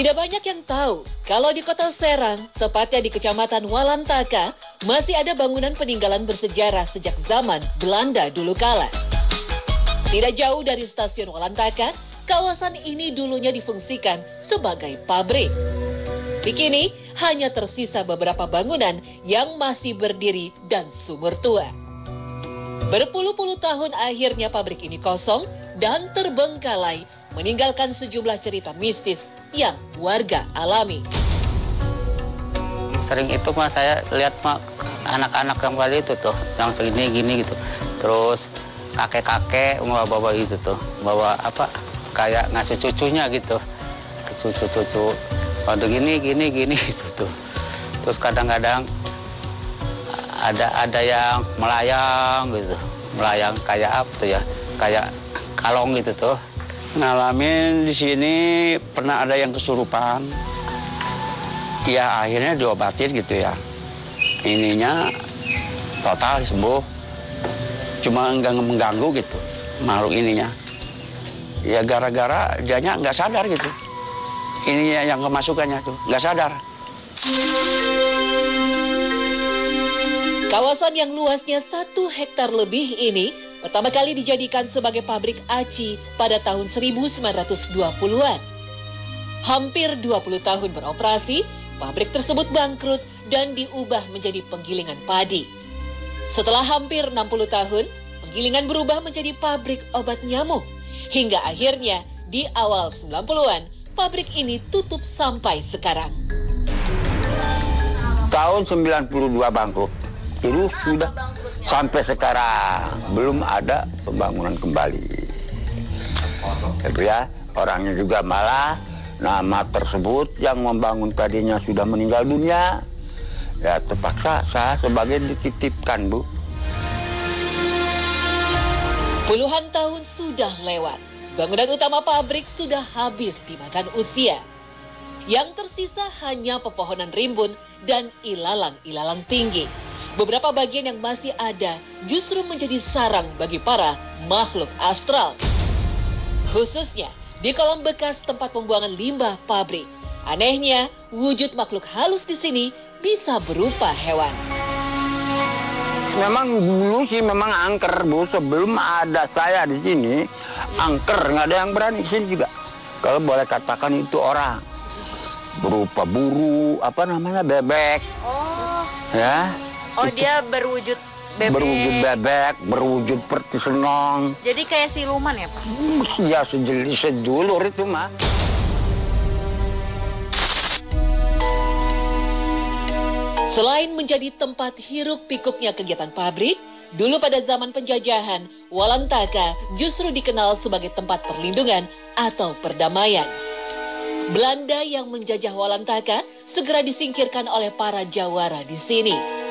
Tidak banyak yang tahu, kalau di kota Serang, tepatnya di Kecamatan Walantaka, masih ada bangunan peninggalan bersejarah sejak zaman Belanda dulu kala. Tidak jauh dari stasiun Walantaka, kawasan ini dulunya difungsikan sebagai pabrik. Kini hanya tersisa beberapa bangunan yang masih berdiri dan sumur tua. Berpuluh-puluh tahun akhirnya pabrik ini kosong dan terbengkalai, meninggalkan sejumlah cerita mistis yang warga alami. Sering itu mah saya lihat mah anak-anak yang kali itu tuh, yang segini gini gitu. Terus kakek-kakek bawa gitu tuh, bawa apa kayak ngasih cucunya gitu, ke cucu-cucu. Pada gini gitu tuh. Terus kadang-kadang ada yang melayang gitu, melayang kayak apa tuh ya, kayak kalong gitu tuh. Ngalamin di sini pernah ada yang kesurupan. Ya akhirnya diobatin gitu ya. Ininya total sembuh. Cuma nggak mengganggu gitu makhluk ininya. Ya gara-gara dianya nggak sadar gitu. Ini yang kemasukannya tuh nggak sadar. Kawasan yang luasnya 1 hektar lebih ini pertama kali dijadikan sebagai pabrik aci pada tahun 1920-an. Hampir 20 tahun beroperasi, pabrik tersebut bangkrut dan diubah menjadi penggilingan padi. Setelah hampir 60 tahun, penggilingan berubah menjadi pabrik obat nyamuk. Hingga akhirnya di awal 90-an, pabrik ini tutup sampai sekarang. Tahun 92 bangkrut. Itu sudah sampai sekarang belum ada pembangunan kembali. Itu ya, orangnya juga malah nama tersebut yang membangun tadinya sudah meninggal dunia. Ya terpaksa saya sebagai dititipkan, Bu. Puluhan tahun sudah lewat. Bangunan utama pabrik sudah habis dimakan usia. Yang tersisa hanya pepohonan rimbun dan ilalang-ilalang tinggi. Beberapa bagian yang masih ada justru menjadi sarang bagi para makhluk astral. Khususnya di kolam bekas tempat pembuangan limbah pabrik. Anehnya, wujud makhluk halus di sini bisa berupa hewan. Memang dulu sih memang angker, Bu. Sebelum ada saya di sini, angker. Nggak ada yang berani sini juga. Kalau boleh katakan itu orang. Berupa buru, apa namanya, bebek. Oh. Ya. Oh, dia berwujud bebek. Berwujud bebek, berwujud seperti senong. Jadi kayak siluman ya, Pak? Ya sedulur itu mah. Selain menjadi tempat hiruk pikuknya kegiatan pabrik, dulu pada zaman penjajahan, Walantaka justru dikenal sebagai tempat perlindungan atau perdamaian. Belanda yang menjajah Walantaka segera disingkirkan oleh para jawara di sini.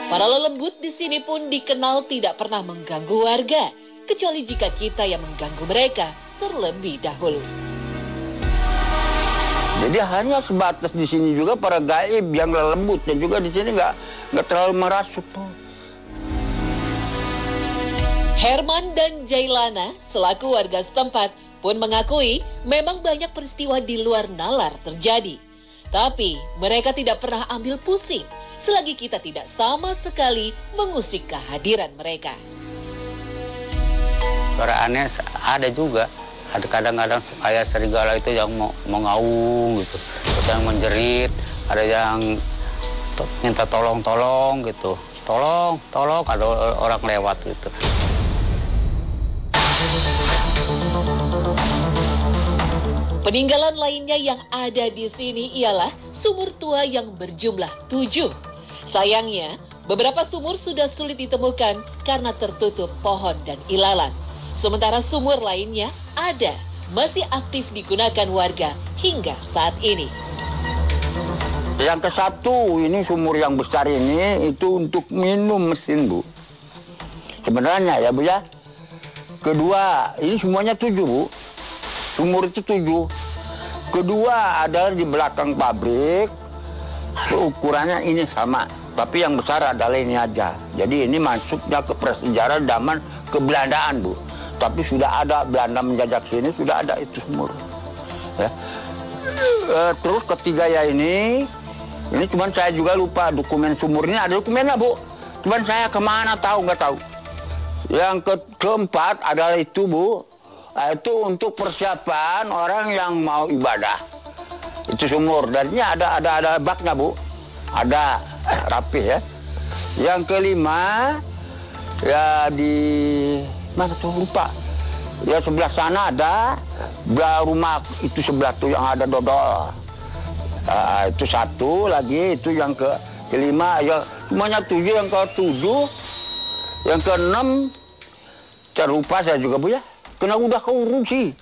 Para lelembut di sini pun dikenal tidak pernah mengganggu warga, kecuali jika kita yang mengganggu mereka terlebih dahulu. Jadi hanya sebatas di sini juga para gaib yang lembut dan juga di sini nggak terlalu merasuk. Herman dan Jailana selaku warga setempat pun mengakui memang banyak peristiwa di luar nalar terjadi. Tapi mereka tidak pernah ambil pusing selagi kita tidak sama sekali mengusik kehadiran mereka. Suara aneh ada juga. Ada kadang-kadang kayak serigala itu yang mau ngaung gitu. Terus yang menjerit, ada yang minta tolong gitu. Tolong, ada orang lewat gitu. Peninggalan lainnya yang ada di sini ialah sumur tua yang berjumlah 7. Sayangnya, beberapa sumur sudah sulit ditemukan karena tertutup pohon dan ilalang. Sementara sumur lainnya ada, masih aktif digunakan warga hingga saat ini. Yang ke satu, ini sumur yang besar ini, itu untuk minum mesin, Bu. Sebenarnya ya, Bu ya. Kedua, ini semuanya 7, Bu. Sumur itu 7. Kedua adalah di belakang pabrik, ukurannya ini sama. Tapi yang besar adalah ini aja. Jadi ini masuknya ke prasejarah zaman kebelandaan, Bu. Tapi sudah ada Belanda menjajah sini, sudah ada itu sumur. Ya. Terus ketiga ya ini cuman saya juga lupa dokumen sumur ini ada dokumennya Bu. Cuman saya kemana tahu nggak tahu. Yang keempat adalah itu Bu, itu untuk persiapan orang yang mau ibadah. Itu sumur dan ini ada baknya Bu, ada rapi ya. Yang kelima ya di mana tuh lupa. Ya sebelah sana ada rumah itu sebelah tuh yang ada dodol. Itu satu lagi itu yang kelima ya semuanya 7 yang ke-7 yang ke-6 terlupa saya juga Bu ya. Kena udah keurus.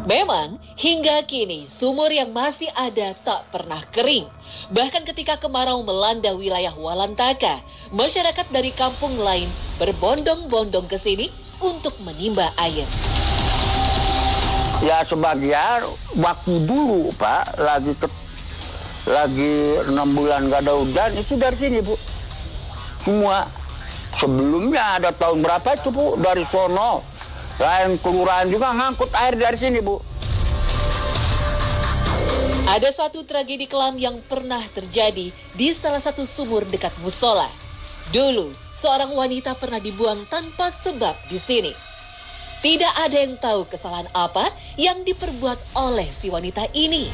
Memang, hingga kini sumur yang masih ada tak pernah kering. Bahkan ketika kemarau melanda wilayah Walantaka, masyarakat dari kampung lain berbondong-bondong ke sini untuk menimba air. Ya sebagian waktu dulu Pak, lagi 6 bulan gak ada hujan, itu dari sini Bu. Semua. Sebelumnya ada tahun berapa itu Bu, dari sono. Lain kelurahan juga ngangkut air dari sini Bu. Ada satu tragedi kelam yang pernah terjadi di salah satu sumur dekat musola. Dulu, seorang wanita pernah dibuang tanpa sebab di sini. Tidak ada yang tahu kesalahan apa yang diperbuat oleh si wanita ini.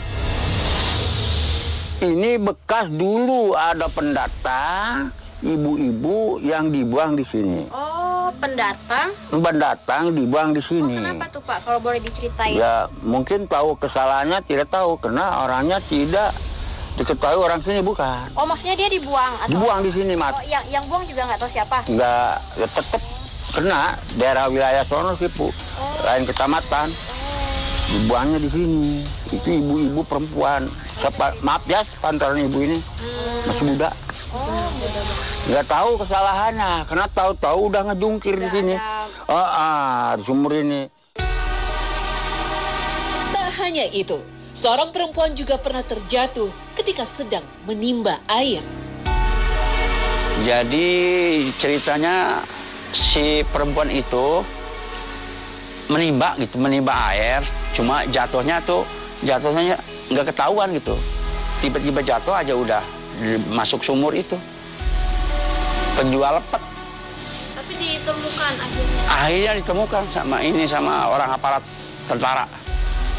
Ini bekas dulu ada pendatang, ibu-ibu yang dibuang di sini. Oh, pendatang? Pendatang dibuang di sini. Kenapa tuh Pak, kalau boleh diceritain? Ya, mungkin tahu kesalahannya tidak tahu, karena orangnya tidak diketahui orang sini bukan. Oh, maksudnya dia dibuang? Atau... Dibuang di sini, Mat. Oh, yang buang juga nggak tahu siapa? Enggak, ya tetap kena daerah wilayah sono sih, Bu. Lain kecamatan. Dibuangnya di sini. Itu ibu-ibu perempuan. Maaf ya, pantaran ibu ini masih muda. Nggak tahu kesalahannya, karena tahu-tahu udah ngejungkir di sini. Di sumur ini. Tak hanya itu, seorang perempuan juga pernah terjatuh ketika sedang menimba air. Jadi ceritanya si perempuan itu menimba air, cuma jatuhnya nggak ketahuan gitu. Tiba-tiba jatuh aja udah masuk sumur itu. Penjual lepet. Tapi ditemukan akhirnya? Akhirnya ditemukan sama orang aparat tentara.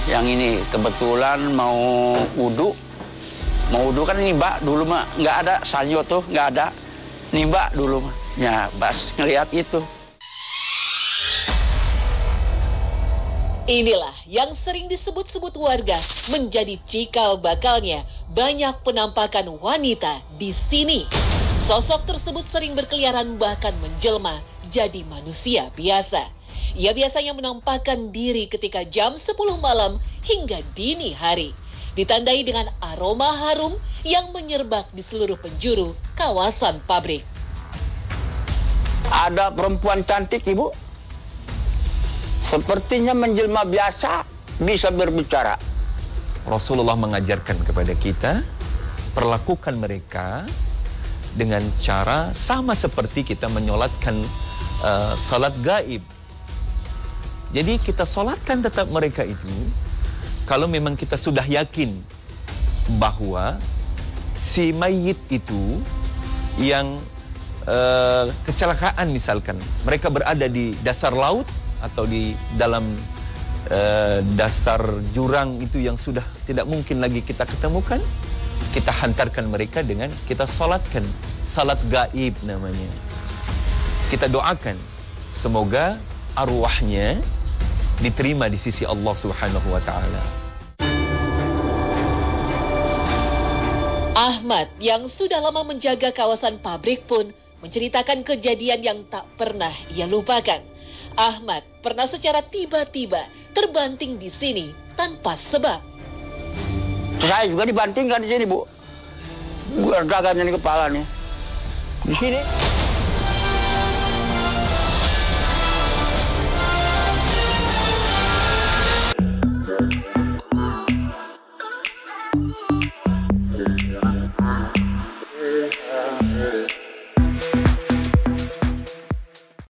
Yang ini kebetulan mau wudhu kan nimba dulu mah nggak ada sanyo tuh, nggak ada. Nimba dulu mah. Ya, pas ngelihat itu. Inilah yang sering disebut-sebut warga menjadi cikal bakalnya banyak penampakan wanita di sini. Sosok tersebut sering berkeliaran bahkan menjelma jadi manusia biasa. Ia biasanya menampakkan diri ketika jam 10 malam hingga dini hari. Ditandai dengan aroma harum yang menyerbak di seluruh penjuru kawasan pabrik. Ada perempuan cantik, Ibu. Sepertinya menjelma biasa, bisa berbicara. Rasulullah mengajarkan kepada kita, perlakukan mereka dengan cara sama seperti kita menyolatkan salat gaib. Jadi kita solatkan tetap mereka itu, kalau memang kita sudah yakin bahwa si mayit itu yang kecelakaan misalkan, mereka berada di dasar laut atau di dalam dasar jurang itu yang sudah tidak mungkin lagi kita ketemukan, kita hantarkan mereka dengan kita salatkan, salat gaib namanya. Kita doakan semoga arwahnya diterima di sisi Allah Subhanahu wa taala. Ahmad yang sudah lama menjaga kawasan pabrik pun menceritakan kejadian yang tak pernah ia lupakan. Ahmad pernah secara tiba-tiba terbanting di sini tanpa sebab. Saya juga dibantingkan di sini, Bu. Dagangan di kepala nih. Di sini.